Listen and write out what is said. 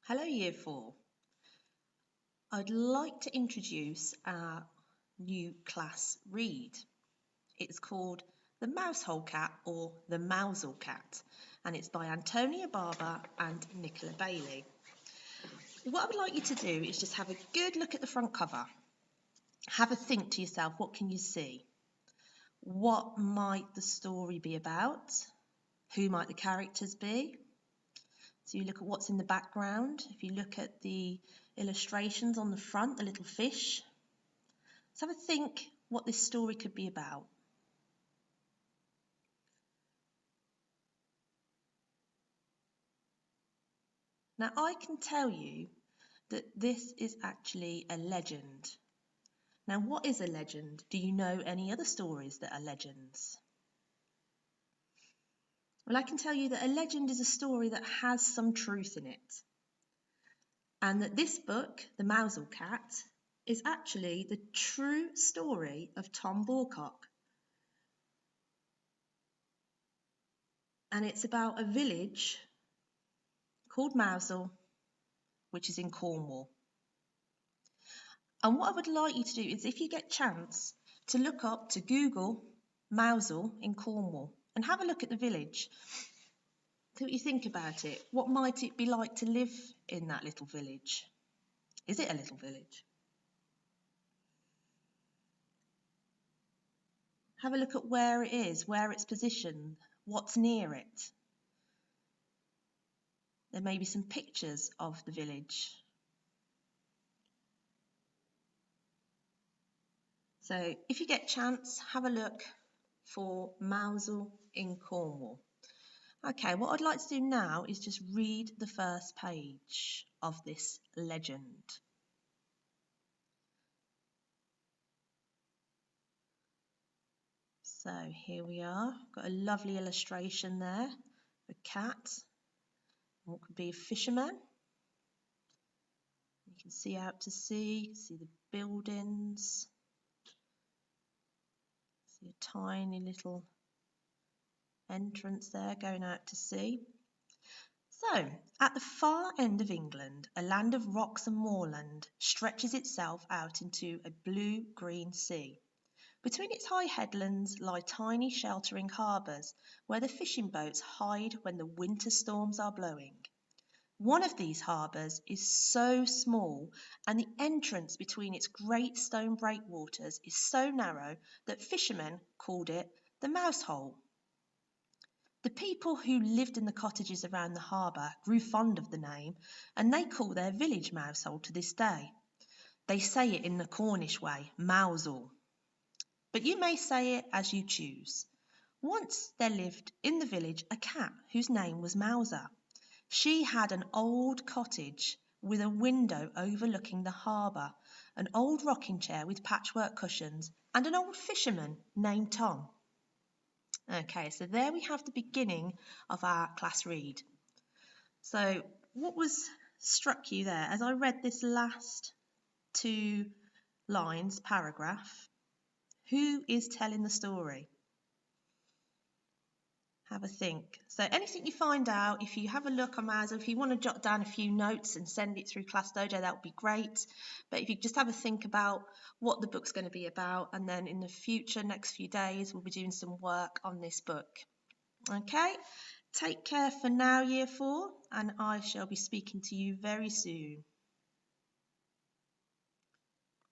Hello Year 4. I'd like to introduce our new class read. It's called The Mousehole Cat or The Mousel Cat, and it's by Antonia Barber and Nicola Bailey. What I would like you to do is just have a good look at the front cover. Have a think to yourself, what can you see? What might the story be about? Who might the characters be? So you look at what's in the background. If you look at the illustrations on the front, the little fish. Let's have a think what this story could be about. Now I can tell you that this is actually a legend. Now what is a legend? Do you know any other stories that are legends? Well, I can tell you that a legend is a story that has some truth in it. And that this book, The Mousel Cat, is actually the true story of Tom Bourcock. And it's about a village called Mousel, which is in Cornwall. And what I would like you to do is, if you get a chance, to look up, to Google Mousel in Cornwall and have a look at the village. See what you think about it. What might it be like to live in that little village? Is it a little village? Have a look at where it is, where it's positioned, what's near it. There may be some pictures of the village. So if you get a chance, have a look for Mousel in Cornwall. Okay, what I'd like to do now is just read the first page of this legend. So here we are, got a lovely illustration there, a cat, what could be a fisherman. You can see out to sea, you can see the buildings, see a tiny little entrance there going out to sea. So, at the far end of England, a land of rocks and moorland stretches itself out into a blue-green sea. Between its high headlands lie tiny sheltering harbours where the fishing boats hide when the winter storms are blowing. One of these harbours is so small and the entrance between its great stone breakwaters is so narrow that fishermen called it the Mousehole. The people who lived in the cottages around the harbour grew fond of the name and they call their village Mousehole to this day. They say it in the Cornish way, Mousel. But you may say it as you choose. Once there lived in the village a cat whose name was Mouser. She had an old cottage with a window overlooking the harbour, an old rocking chair with patchwork cushions, and an old fisherman named Tom. Okay, so there we have the beginning of our class read. So what was struck you there as I read this last two lines, paragraph? Who is telling the story? Have a think. So anything you find out, if you have a look on Mousel, if you want to jot down a few notes and send it through Class Dojo, that would be great. But if you just have a think about what the book's going to be about, and then in the future, next few days, we'll be doing some work on this book. Okay, take care for now, Year 4, and I shall be speaking to you very soon.